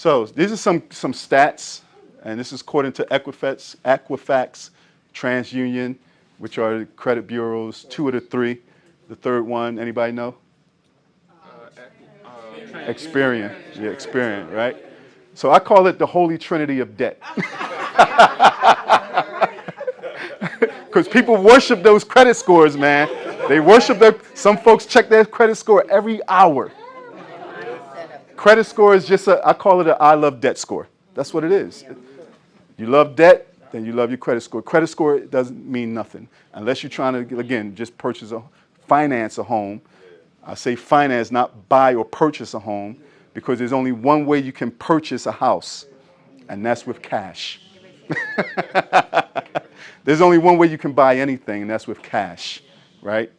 So these are some stats, and this is according to Equifax, TransUnion, which are the credit bureaus, 2 of the 3. The third one, anybody know? Experian. Yeah, Experian, right? So I call it the holy trinity of debt. Because people worship those credit scores, man. They worship them. Some folks check their credit score every hour. Credit score is just I call it an I love debt score. That's what it is. You love debt, then you love your credit score. Credit score doesn't mean nothing. Unless you're trying to, again, just finance a home. I say finance, not buy or purchase a home, because there's only one way you can purchase a house, and that's with cash. There's only one way you can buy anything, and that's with cash, right?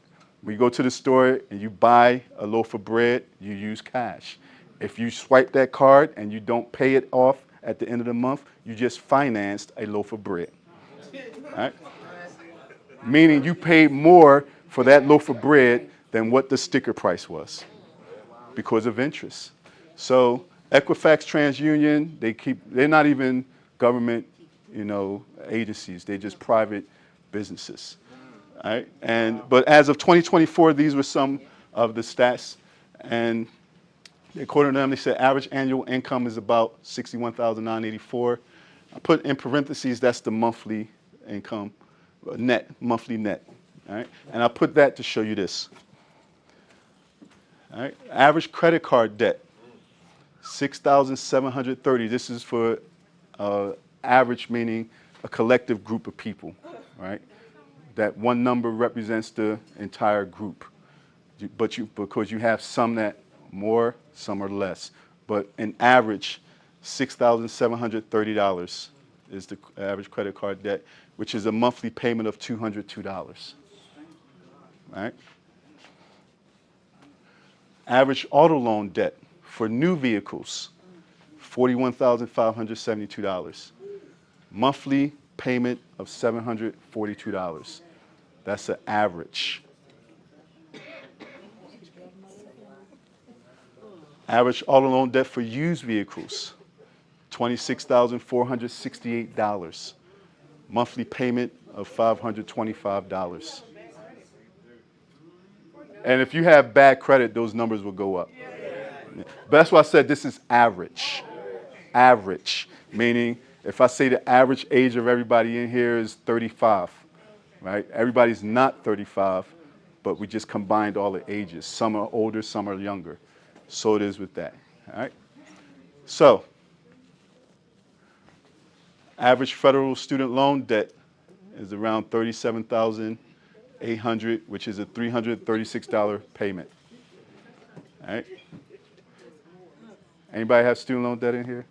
When you go to the store and you buy a loaf of bread, you use cash. If you swipe that card and you don't pay it off at the end of the month, you just financed a loaf of bread, right? Meaning you paid more for that loaf of bread than what the sticker price was because of interest. So Equifax, TransUnion, they're not even government, agencies. They're just private businesses, right? But as of 2024, these were some of the stats, and according to them, they said average annual income is about $61,984. I put in parentheses, that's the monthly income, monthly net, all right? And I put that to show you this. All right, average credit card debt, $6,730. This is for average, meaning a collective group of people, right? That one number represents the entire group, because you have some that more, some are less. But in average, $6,730 is the average credit card debt, which is a monthly payment of $202, right? Average auto loan debt for new vehicles, $41,572. Monthly payment of $742. That's an average. Average auto loan debt for used vehicles, $26,468. Monthly payment of $525. And if you have bad credit, those numbers will go up. But that's why I said this is average. Average, meaning if I say the average age of everybody in here is 35, right? Everybody's not 35, but we just combined all the ages. Some are older, some are younger. So it is with that, all right? So, average federal student loan debt is around $37,800, which is a $336 payment, all right? Anybody have student loan debt in here?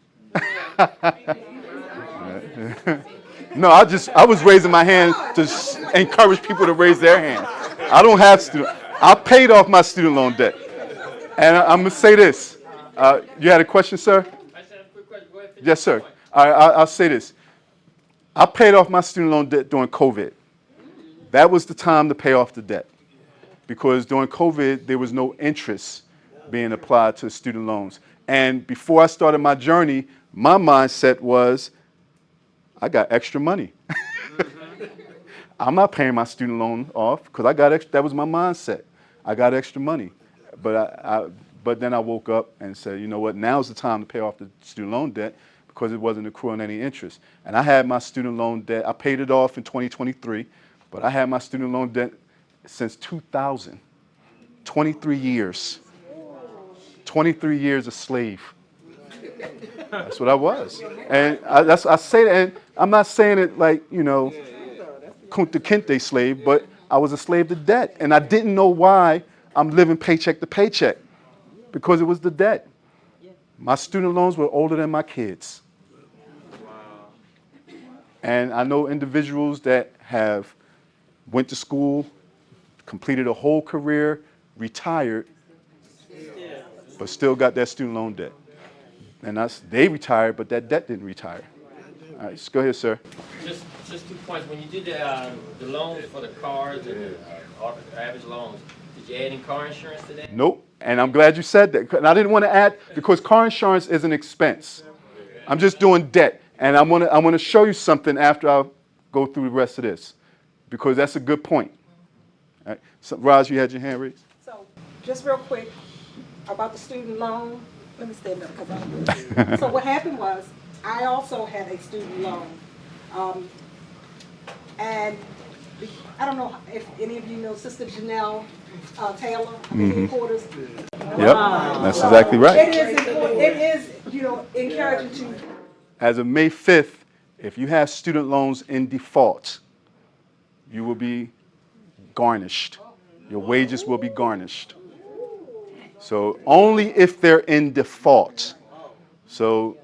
No, I was raising my hand to encourage people to raise their hand. I don't have I paid off my student loan debt. And I'm going to say this. You had a question, sir? I just have a quick question. Go ahead. Yes, sir. All right, I'll say this. I paid off my student loan debt during COVID. That was the time to pay off the debt. Because during COVID, there was no interest being applied to student loans. And before I started my journey, my mindset was, I got extra money. I'm not paying my student loan off because I got extra. That was my mindset. I got extra money. But then I woke up and said, you know what, now's the time to pay off the student loan debt because it wasn't accruing any interest. And I had my student loan debt, I paid it off in 2023, but I had my student loan debt since 2000, 23 years. 23 years a slave. That's what I was. And I say that, and I'm not saying it like, Kunta Kinte slave, but I was a slave to debt. And I didn't know why I'm living paycheck to paycheck, because it was the debt. My student loans were older than my kids. And I know individuals that have went to school, completed a whole career, retired, but still got that student loan debt. And they retired, but that debt didn't retire. All right, go ahead, sir. Just 2 points. When you did the loans for the cars and the average loans, did you add in car insurance to that? Nope. And I'm glad you said that. And I didn't want to add, because car insurance is an expense. I'm just doing debt. And I want to show you something after I go through the rest of this, because that's a good point. All right. So, Roz, you had your hand raised? So, just real quick about the student loan. Let me stand up because so what happened was I also had a student loan, and I don't know if any of you know Sister Janelle Taylor, the headquarters. Yep, that's exactly right. It is important. It is, encouraging to. As of May 5th, if you have student loans in default, you will be garnished. Your wages will be garnished. So only if they're in default. So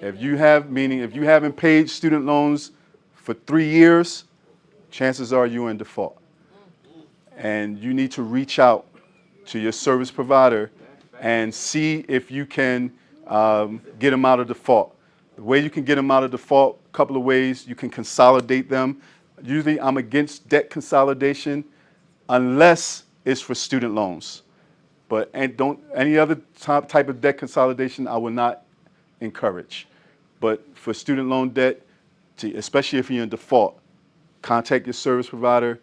if you haven't paid student loans for 3 years, chances are you're in default. And you need to reach out to your service provider and see if you can get them out of default. The way you can get them out of default, a couple of ways. You can consolidate them. Usually I'm against debt consolidation unless it's for student loans. But any other type of debt consolidation I will not encourage. But for student loan debt, especially if you're in default, contact your service provider,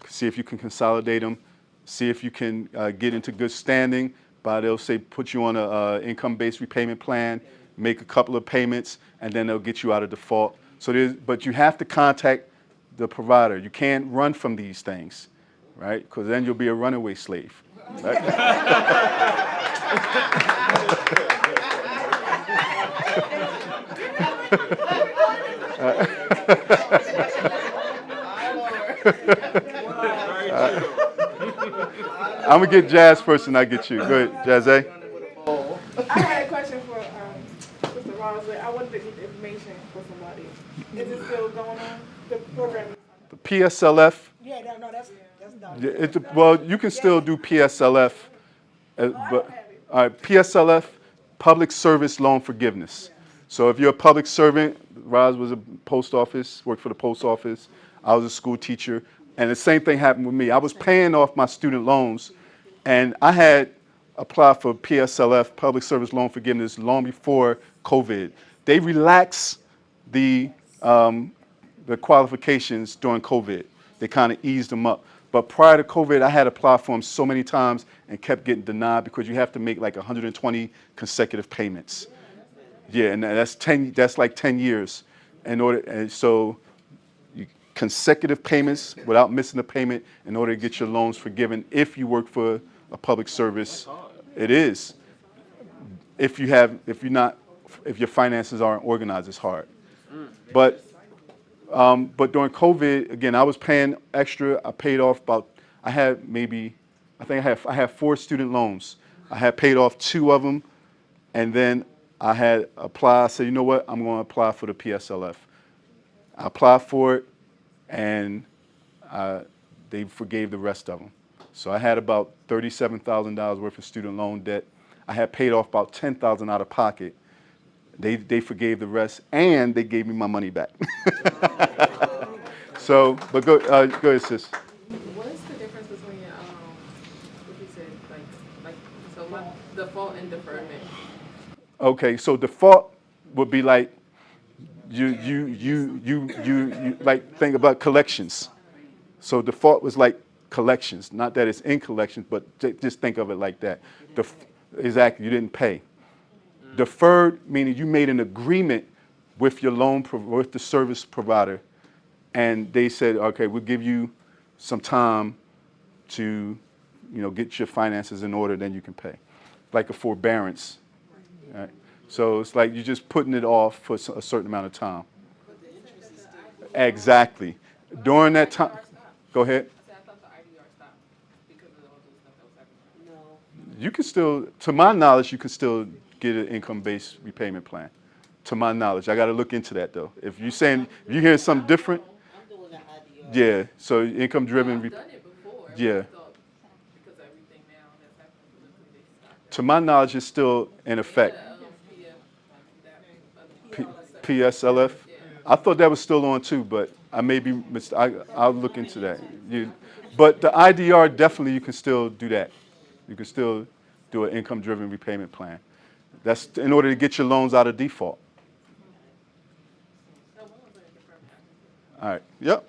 see if you can consolidate them, see if you can get into good standing. They'll say put you on an income-based repayment plan, make a couple of payments, and then they'll get you out of default. But you have to contact the provider. You can't run from these things, right? Because then you'll be a runaway slave. Right? I'm gonna get Jazz first, and I get you. Go ahead, Jazz. I had a question for Mr. Rosley. I wanted to get the information for somebody. Is it still going on? The program? The PSLF. Yeah, no, that's done. Well, you can still do PSLF, but PSLF, Public Service Loan Forgiveness. So if you're a public servant, Roz was a post office, worked for the post office. I was a school teacher, and the same thing happened with me. I was paying off my student loans, and I had applied for PSLF, Public Service Loan Forgiveness, long before COVID. They relaxed the qualifications during COVID. They kind of eased them up. But prior to COVID, I had applied for them so many times and kept getting denied because you have to make like 120 consecutive payments. Yeah, and that's like 10 years consecutive payments without missing a payment in order to get your loans forgiven if you work for a public service. It is. If your finances aren't organized, it's hard. But during COVID, again, I was paying extra. I paid off I had 4 student loans. I had paid off 2 of them, and then I had applied. I said, you know what? I'm going to apply for the PSLF. I applied for it, and they forgave the rest of them. So I had about $37,000 worth of student loan debt. I had paid off about $10,000 out of pocket. They forgave the rest, and they gave me my money back. But go ahead, sis. What is the difference between what you said, default and deferment? Okay, so default would be like you like think about collections. So default was like collections, not that it's in collections, but just think of it like that. Exactly, you didn't pay. Deferred meaning you made an agreement with your with the service provider, and they said, okay, we'll give you some time to, get your finances in order, then you can pay. Like a forbearance. Right? So it's like you're just putting it off for a certain amount of time. Exactly. During that time, go ahead. I thought the IDR stopped because of all the stuff that was happening. No. You can still, to my knowledge, you can still get an income-based repayment plan. To my knowledge, I got to look into that though. If you're hearing something different, I'm doing the IDR. yeah. So income-driven. I've done it before. Yeah. I thought because everything now that's happening for the days. To my knowledge, it's still in effect. PSLF. I thought that was still on too, but I may be I'll look into that. But the IDR, definitely you can still do that. You can still do an income-driven repayment plan. That's in order to get your loans out of default. All right, yep.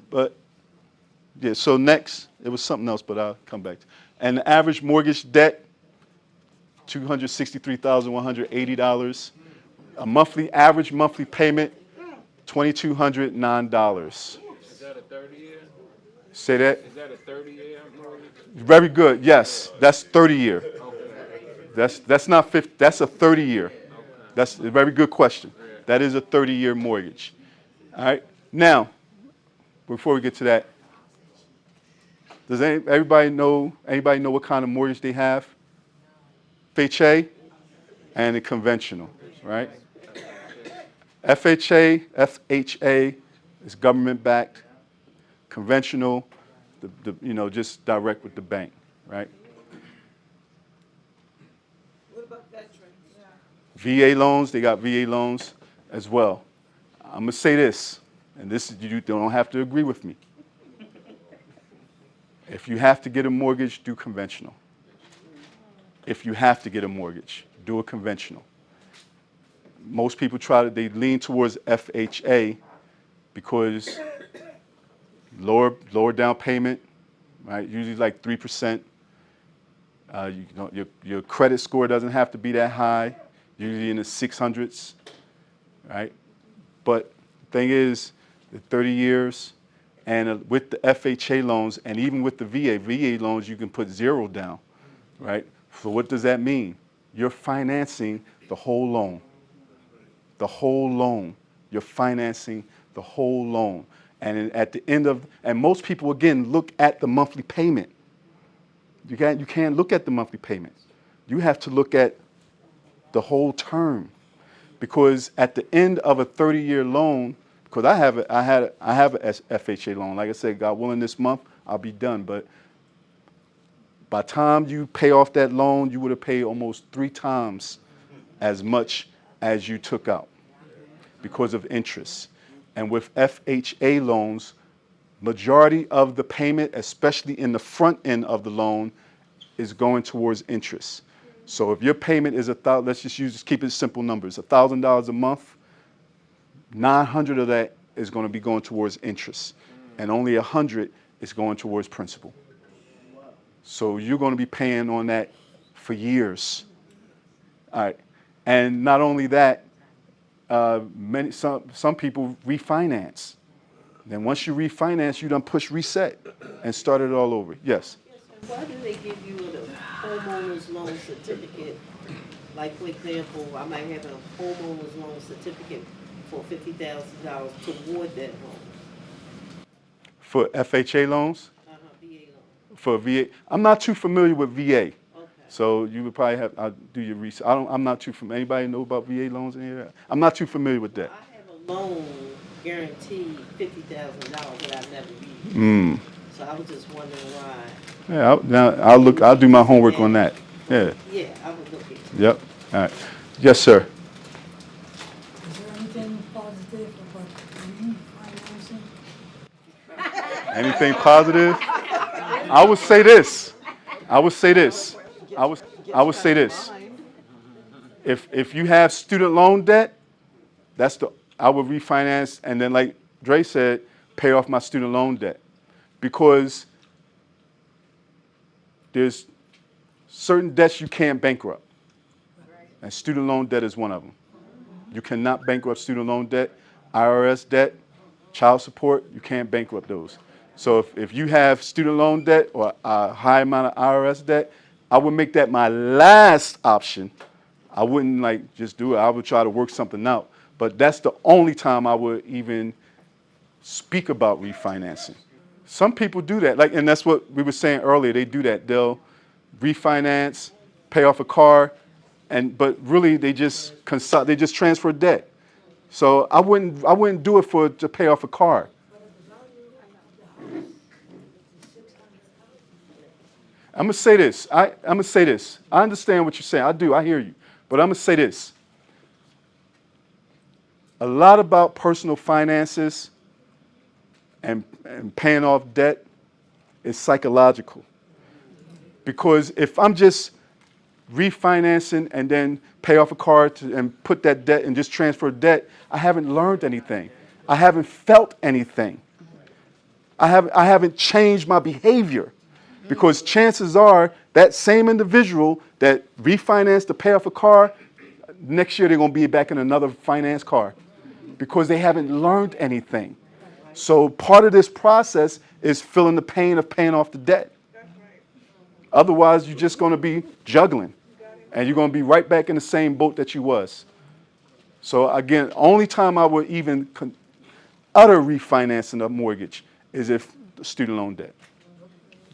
But, yeah, so next, it was something else, but I'll come back. And the average mortgage debt, $263,180. Average monthly payment, $2,209. Is that a 30-year? Say that? Is that a 30-year mortgage? Very good, yes, that's 30-year. That's not 50, that's a 30-year. That's a very good question. That is a 30-year mortgage. All right, now, before we get to that, does anybody know what kind of mortgage they have? FHA and the conventional, right? FHA is government-backed. Conventional, just direct with the bank, right? What about veterans? VA loans, they got VA loans as well. I'm gonna say this, and this you don't have to agree with me. If you have to get a mortgage, do conventional. If you have to get a mortgage, do a conventional. Most people they lean towards FHA because lower down payment, right? Usually like 3%. Your credit score doesn't have to be that high, usually in the 600s, right? But the thing is, the 30 years, and with the FHA loans, and even with the VA loans, you can put 0 down, right? So what does that mean? You're financing the whole loan. The whole loan. You're financing the whole loan. And at the end and most people, again, look at the monthly payment. You can't look at the monthly payment. You have to look at the whole term. Because at the end of a 30-year loan, because I have a FHA loan. Like I said, God willing, this month I'll be done. But by the time you pay off that loan, you would have paid almost 3 times as much as you took out because of interest. And with FHA loans, majority of the payment, especially in the front end of the loan, is going towards interest. So if your payment is let's just keep it simple numbers, $1,000 a month, 900 of that is going to be going towards interest, and only 100 is going towards principal. So you're going to be paying on that for years. All right, and not only that, some people refinance. Then once you refinance, you done push reset and start it all over. Yes. Why do they give you a homeowner's loan certificate? Like, for example, I might have a homeowner's loan certificate for $50,000 toward that home. For FHA loans? VA loan. For VA, I'm not too familiar with VA. Okay. So you would probably I'll do your research. I'm not too familiar. Anybody know about VA loans in here? I'm not too familiar with that. I have a loan guaranteed $50,000 that I've never used. So I was just wondering why. Yeah, I'll do my homework on that. Yeah. Yeah, I would look at it. Yep. All right. Yes, sir. Is there anything positive about refinancing? Anything positive? I would say this. If you have student loan debt, I would refinance, and then like Dre said, pay off my student loan debt. Because there's certain debts you can't bankrupt. And student loan debt is one of them. You cannot bankrupt student loan debt, IRS debt, child support, you can't bankrupt those. So if you have student loan debt or a high amount of IRS debt, I would make that my last option. I wouldn't just do it. I would try to work something out. But that's the only time I would even speak about refinancing. Some people do that, and that's what we were saying earlier. They do that. They'll refinance, pay off a car, but really they just transfer debt. So I wouldn't do it to pay off a car. I'm gonna say this. I understand what you're saying. I do. I hear you. But I'm gonna say this. A lot about personal finances and paying off debt is psychological. Because if I'm just refinancing and then pay off a car and put that debt and just transfer debt, I haven't learned anything. I haven't felt anything. I haven't changed my behavior, because chances are that same individual that refinanced to pay off a car, next year they're going to be back in another finance car, because they haven't learned anything. So part of this process is feeling the pain of paying off the debt. Otherwise, you're just going to be juggling, and you're going to be right back in the same boat that you was. So again, only time I would even utter refinancing a mortgage is if the student loan debt.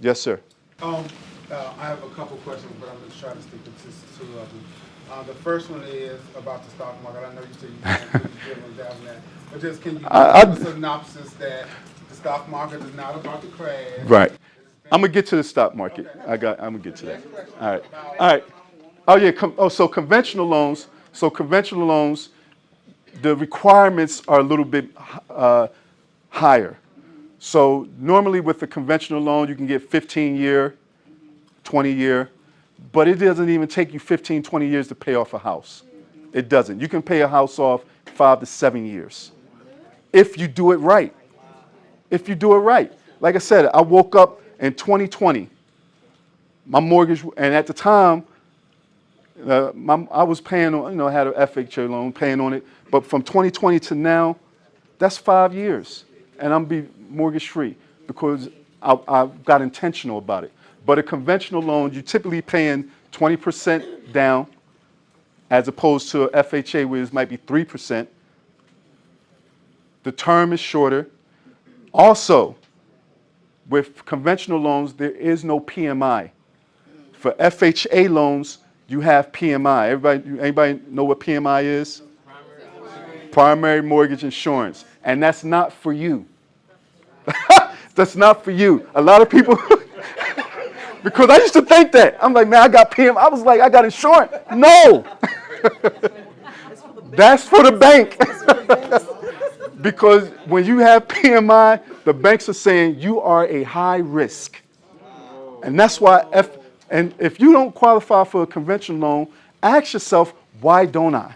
Yes, sir. I have a couple questions, but I'm just trying to stick with just two of them. The first one is about the stock market. I know you said you can't really give down that, but just can you give us a synopsis that the stock market is not about to crash? Right. I'm gonna get to the stock market. I'm gonna get to that. All right. All right. Oh yeah. So conventional loans. So conventional loans, the requirements are a little bit higher. So normally with the conventional loan, you can get 15-year, 20-year, but it doesn't even take you 15, 20 years to pay off a house. It doesn't. You can pay a house off 5 to 7 years if you do it right. If you do it right. Like I said, I woke up in 2020. My mortgage, and at the time, I was paying on, I had an FHA loan, paying on it. But from 2020 to now, that's 5 years. And I'm be mortgage free because I got intentional about it. But a conventional loan, you're typically paying 20% down as opposed to a FHA where it might be 3%. The term is shorter. Also, with conventional loans, there is no PMI. For FHA loans, you have PMI. Anybody know what PMI is? Primary mortgage insurance. And that's not for you. That's not for you. A lot of people, because I used to think that. I'm like, man, I got PMI. I was like, I got insurance. No. That's for the bank. Because when you have PMI, the banks are saying you are a high risk. And that's why, if you don't qualify for a conventional loan, ask yourself, why don't I?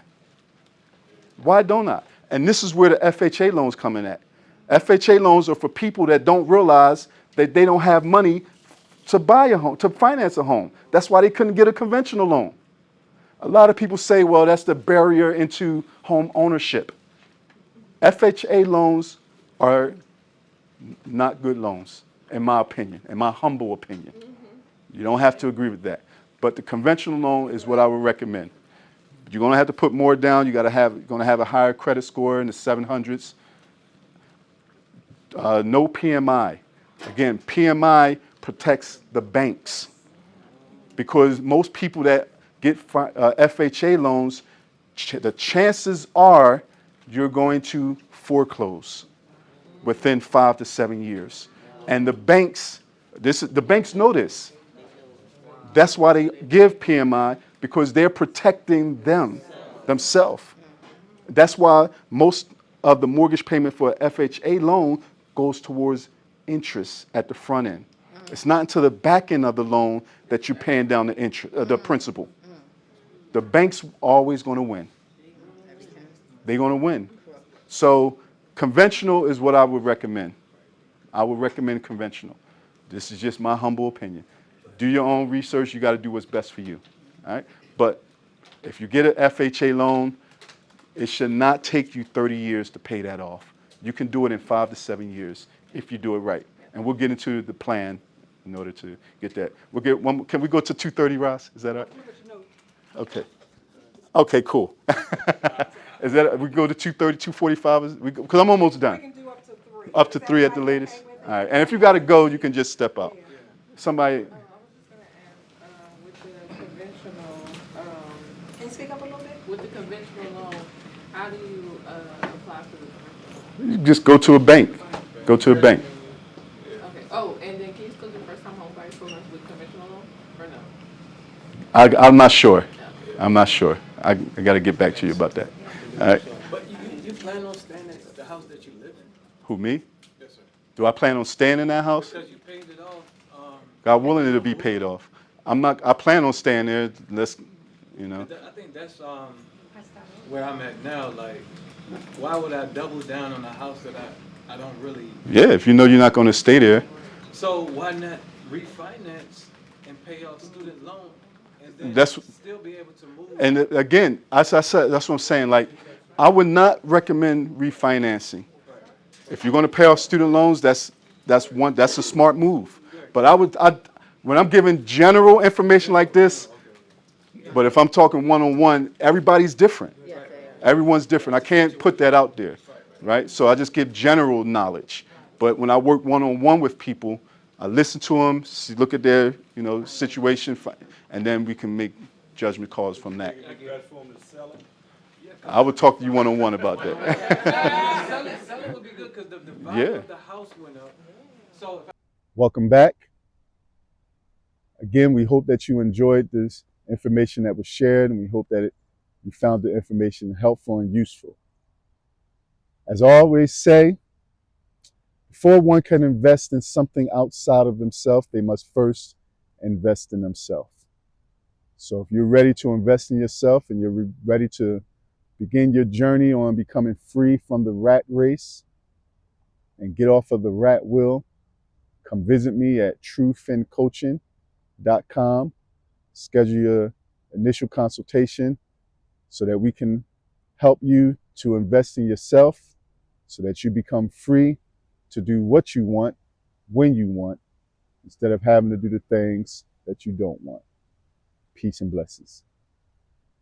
Why don't I? And this is where the FHA loans come in at. FHA loans are for people that don't realize that they don't have money to buy a home, to finance a home. That's why they couldn't get a conventional loan. A lot of people say, well, that's the barrier into home ownership. FHA loans are not good loans, in my opinion, in my humble opinion. You don't have to agree with that. But the conventional loan is what I would recommend. You're going to have to put more down. You're going to have a higher credit score in the 700s. No PMI. Again, PMI protects the banks because most people that get FHA loans, the chances are you're going to foreclose within 5 to 7 years. And the banks, the banks know this. That's why they give PMI, because they're protecting themselves. That's why most of the mortgage payment for an FHA loan goes towards interest at the front end. It's not until the back end of the loan that you're paying down the interest, the principal. The bank's always going to win. They're going to win. So conventional is what I would recommend. I would recommend conventional. This is just my humble opinion. Do your own research. You got to do what's best for you. All right? But if you get an FHA loan, it should not take you 30 years to pay that off. You can do it in 5 to 7 years if you do it right. And we'll get into the plan in order to get that. We'll get one. Can we go to 230, Ross? Is that all right? Okay. Okay, cool. Is that, we go to 230, 245? Because I'm almost done. We can do up to 3. Up to 3 at the latest? All right. And if you got to go, you can just step out. Somebody. I was just gonna ask, with the conventional, Can you speak up a little bit? with the conventional loan, how do you, apply for the conventional? You just go to a bank. Go to a bank. Okay, oh, and then can you still do first time home buyers programs with conventional loan, or no? I'm not sure. I'm not sure. I got to get back to you about that. All right. But you plan on staying at the house that you live in? Who, me? Yes, sir. Do I plan on staying in that house? Because you paid it off. God willing, it'll be paid off. I plan on staying there. Let's, you know. I think that's where I'm at now. Like, why would I double down on a house that I don't really? Yeah, if you know you're not going to stay there. So why not refinance and pay off student loan and then That's still be able to move? And again, as I said, that's what I'm saying. Like, I would not recommend refinancing. If you're going to pay off student loans, that's a smart move. But when I'm giving general information like this, but if I'm talking one-on-one, everybody's different. Everyone's different. I can't put that out there, right? So I just give general knowledge. But when I work one-on-one with people, I listen to them, look at their, situation, and then we can make judgment calls from that. I would talk to you one-on-one about that. Selling would be good because the value of the house went up. So Welcome back. Again, we hope that you enjoyed this information that was shared, and we hope that you found the information helpful and useful. As I always say, before one can invest in something outside of themselves, they must first invest in themselves. So if you're ready to invest in yourself and you're ready to begin your journey on becoming free from the rat race and get off of the rat wheel, come visit me at trufincoaching.com. Schedule your initial consultation so that we can help you to invest in yourself so that you become free to do what you want, when you want, instead of having to do the things that you don't want. Peace and blessings.